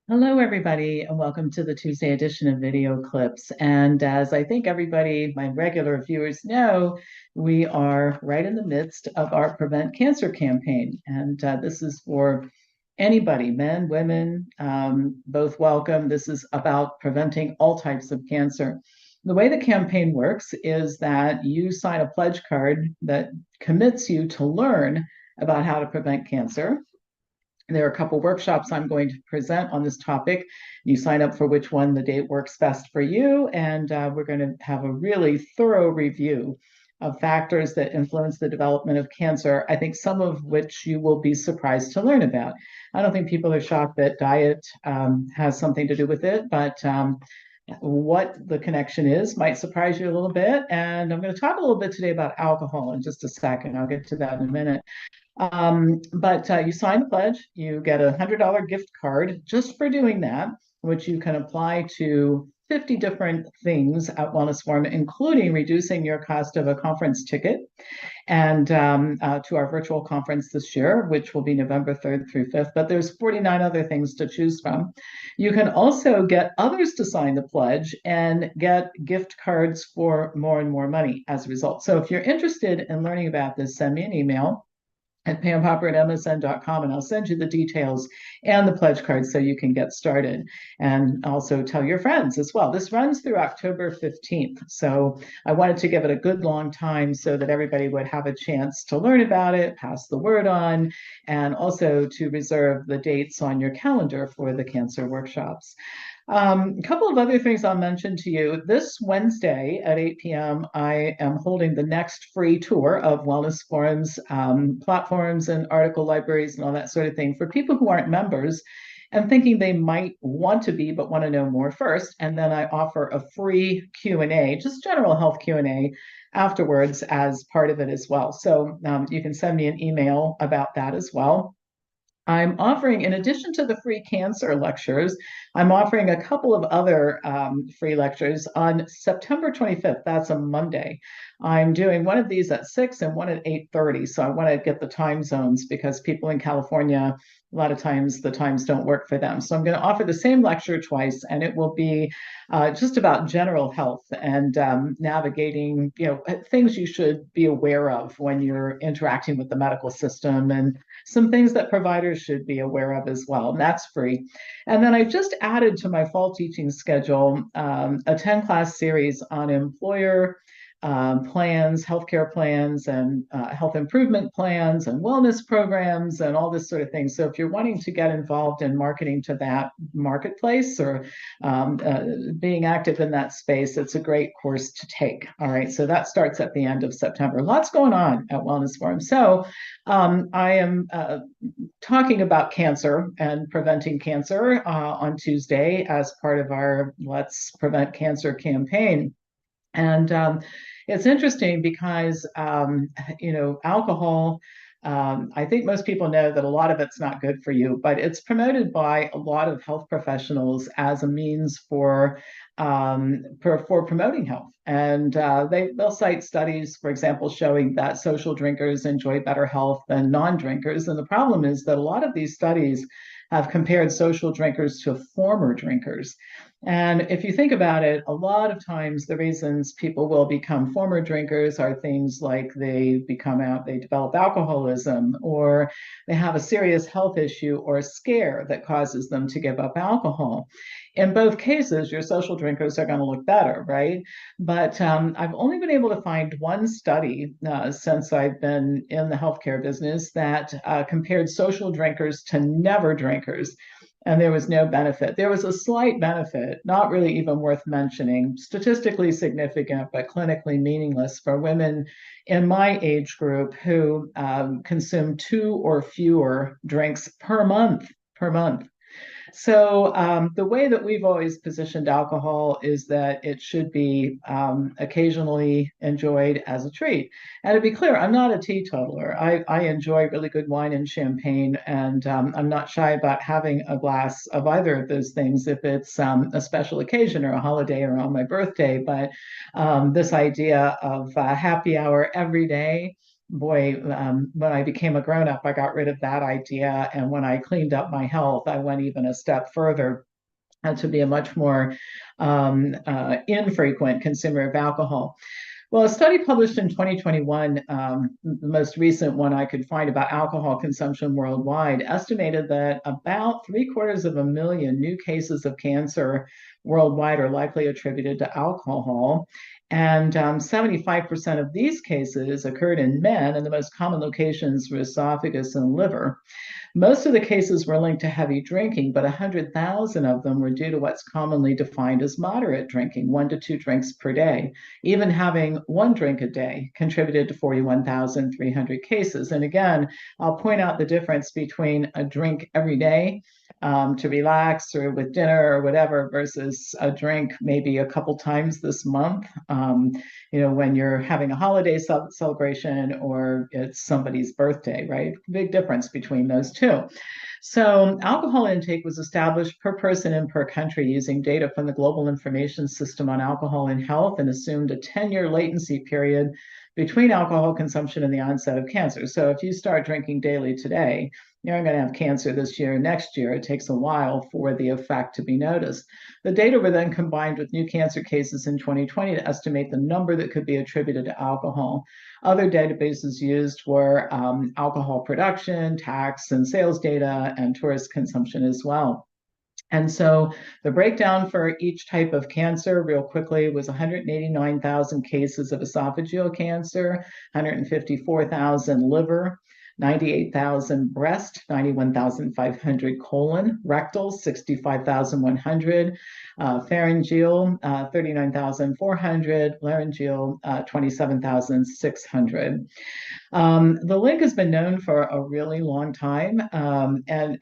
Hello, everybody, and welcome to the Tuesday edition of Video Clips. And as I think everybody, my regular viewers know, we are right in the midst of our Prevent Cancer campaign. And this is for anybody, men, women, both welcome. This is about preventing all types of cancer. The way the campaign works is that you sign a pledge card that commits you to learn about how to prevent cancer. There are a couple workshops I'm going to present on this topic. You sign up for which one the date works best for you, and we're going to have a really thorough review of factors that influence the development of cancer, I think some of which you will be surprised to learn about. I don't think people are shocked that diet has something to do with it, but what the connection is might surprise you a little bit. And I'm going to talk a little bit today about alcohol in just a second. I'll get to that in a minute. But you sign the pledge, you get a $100 gift card just for doing that, which you can apply to 50 different things at Wellness Forum, including reducing your cost of a conference ticket and to our virtual conference this year, which will be November 3rd through 5th. But there's 49 other things to choose from. You can also get others to sign the pledge and get gift cards for more and more money as a result. So if you're interested in learning about this, send me an email at pampopper@msn.com, and I'll send you the details and the pledge card so you can get started. And also tell your friends as well. This runs through October 15th. So I wanted to give it a good long time so that everybody would have a chance to learn about it, pass the word on, and also to reserve the dates on your calendar for the cancer workshops. A couple of other things I'll mention to you. This Wednesday at 8 p.m., I am holding the next free tour of Wellness Forum's platforms and article libraries and all that sort of thing for people who aren't members and thinking they might want to be but want to know more first. And then I offer a free Q&A, just general health Q&A afterwards as part of it as well. So you can send me an email about that as well. I'm offering, in addition to the free cancer lectures, I'm offering a couple of other free lectures on September 25th. That's a Monday. I'm doing one of these at 6 and one at 8:30. So I want to get the time zones because people in California, a lot of times the times don't work for them. So I'm going to offer the same lecture twice, and it will be just about general health and navigating, things you should be aware of when you're interacting with the medical system and some things that providers should be aware of as well. And that's free. And then I just added to my fall teaching schedule a 10-class series on employer plans, healthcare plans, and health improvement plans, and wellness programs, and all this sort of thing. So if you're wanting to get involved in marketing to that marketplace or being active in that space, it's a great course to take. All right, so that starts at the end of September. Lots going on at Wellness Forum. So I am talking about cancer and preventing cancer on Tuesday as part of our Let's Prevent Cancer campaign. And it's interesting because, alcohol, I think most people know that a lot of it's not good for you, but it's promoted by a lot of health professionals as a means for promoting health. And they'll cite studies, for example, showing that social drinkers enjoy better health than non-drinkers. And the problem is that a lot of these studies have compared social drinkers to former drinkers. And if you think about it, a lot of times the reasons people will become former drinkers are things like they develop alcoholism, or they have a serious health issue or a scare that causes them to give up alcohol. In both cases, your social drinkers are going to look better, right? But I've only been able to find one study since I've been in the healthcare business that compared social drinkers to never drinkers. And there was no benefit. There was a slight benefit, not really even worth mentioning, statistically significant, but clinically meaningless for women in my age group who consume 2 or fewer drinks per month. So the way that we've always positioned alcohol is that it should be occasionally enjoyed as a treat. And to be clear, I'm not a teetotaler. I enjoy really good wine and champagne, and I'm not shy about having a glass of either of those things if it's a special occasion or a holiday or on my birthday. But this idea of happy hour every day boy, when I became a grown-up, I got rid of that idea. And when I cleaned up my health, I went even a step further to be a much more infrequent consumer of alcohol. Well, a study published in 2021, the most recent one I could find about alcohol consumption worldwide, estimated that about 750,000 new cases of cancer worldwide are likely attributed to alcohol. And 75% of these cases occurred in men, and the most common locations were esophagus and liver. Most of the cases were linked to heavy drinking, but 100,000 of them were due to what's commonly defined as moderate drinking, 1 to 2 drinks per day. Even having one drink a day contributed to 41,300 cases. And again, I'll point out the difference between a drink every day to relax or with dinner or whatever versus a drink maybe a couple times this month. When you're having a holiday celebration or it's somebody's birthday, right? Big difference between those two. So alcohol intake was established per person and per country using data from the Global Information System on Alcohol and Health and assumed a 10-year latency period between alcohol consumption and the onset of cancer. So if you start drinking daily today, you're going to have cancer this year, next year. It takes a while for the effect to be noticed. The data were then combined with new cancer cases in 2020 to estimate the number that could be attributed to alcohol. Other databases used were alcohol production, tax and sales data, and tourist consumption as well. And so the breakdown for each type of cancer, real quickly, was 189,000 cases of esophageal cancer, 154,000 liver, 98,000 breast, 91,500 colon, rectal, 65,100, pharyngeal, 39,400, laryngeal, 27,600. The link has been known for a really long time, and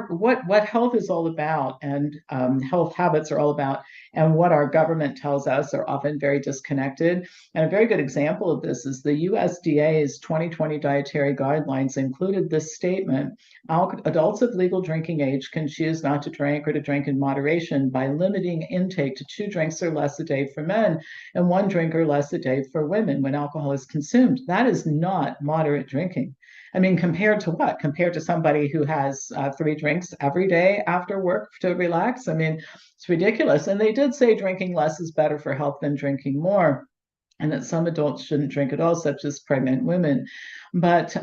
what health is all about, and health habits are all about, and what our government tells us are often very disconnected. And a very good example of this is the USDA's 2020 dietary guidelines included this statement: adults of legal drinking age can choose not to drink or to drink in moderation by limiting intake to 2 drinks or less a day for men and 1 drink or less a day for women when alcohol is consumed. That is not moderate drinking. I mean, compared to what? Compared to somebody who has 3 drinks every day after work to relax? I mean, it's ridiculous. And they did say drinking less is better for health than drinking more, and that some adults shouldn't drink at all, such as pregnant women. But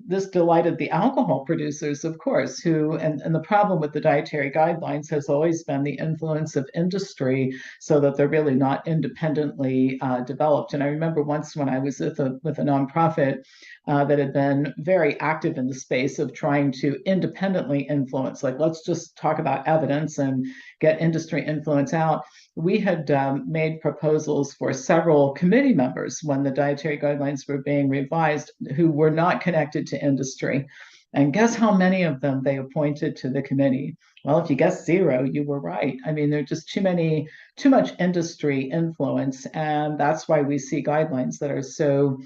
this delighted the alcohol producers, of course, and the problem with the dietary guidelines has always been the influence of industry, so that they're really not independently developed. And I remember once when I was with a nonprofit that had been very active in the space of trying to independently influence, like, let's just talk about evidence and get industry influence out. We had made proposals for several committee members when the dietary guidelines were being revised who were not connected to industry. And guess how many of them they appointed to the committee? Well, if you guessed 0, you were right. I mean, there's just too much industry influence. And that's why we see guidelines that are so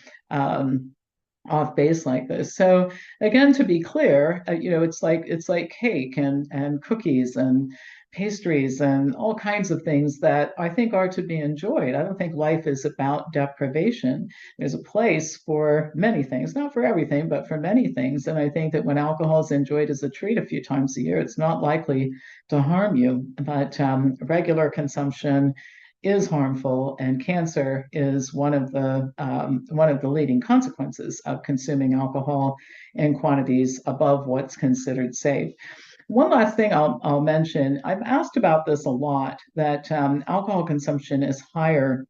off base like this. So again, to be clear, it's like cake and cookies and pastries and all kinds of things that I think are to be enjoyed. I don't think life is about deprivation. There's a place for many things, not for everything, but for many things. And I think that when alcohol is enjoyed as a treat a few times a year, it's not likely to harm you. But regular consumption is harmful, and cancer is one of the leading consequences of consuming alcohol in quantities above what's considered safe. One last thing I'll mention: I've asked about this a lot, that alcohol consumption is higher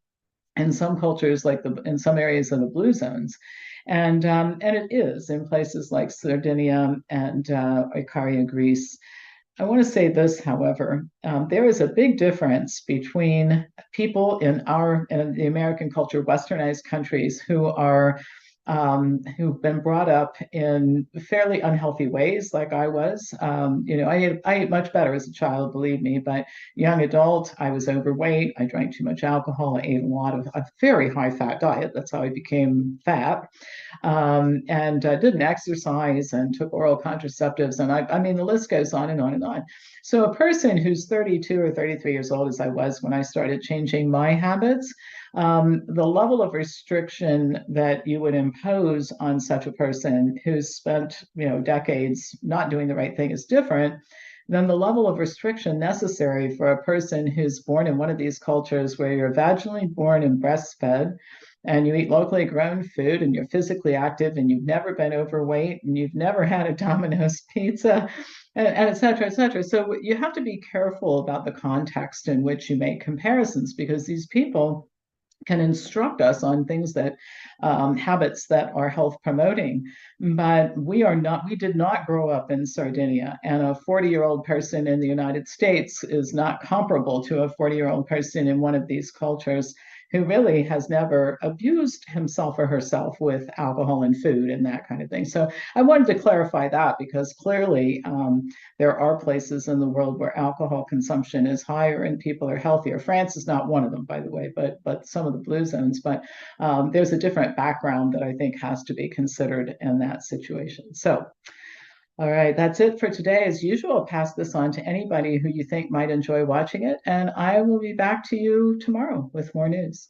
in some cultures, like in some areas of the blue zones. And it is in places like Sardinia and Icaria, Greece. I want to say this, however, there is a big difference between people in the American culture, Westernized countries, who've been brought up in fairly unhealthy ways, like I was. I ate much better as a child, believe me, but young adult, I was overweight. I drank too much alcohol. I ate a very high fat diet. That's how I became fat. And didn't exercise and took oral contraceptives. And I mean, the list goes on and on and on. So a person who's 32 or 33 years old, as I was when I started changing my habits, the level of restriction that you would impose on such a person who's spent, decades not doing the right thing is different than the level of restriction necessary for a person who's born in one of these cultures where you're vaginally born and breastfed and you eat locally grown food and you're physically active and you've never been overweight and you've never had a Domino's pizza and et cetera, et cetera. So you have to be careful about the context in which you make comparisons because these people can instruct us on things that habits that are health promoting. But we did not grow up in Sardinia, and a 40-year-old person in the United States is not comparable to a 40-year-old person in one of these cultures who really has never abused himself or herself with alcohol and food and that kind of thing. So I wanted to clarify that because clearly there are places in the world where alcohol consumption is higher and people are healthier. France is not one of them, by the way, but some of the blue zones. But there's a different background that I think has to be considered in that situation. So, all right, that's it for today. As usual, I'll pass this on to anybody who you think might enjoy watching it, and I will be back to you tomorrow with more news.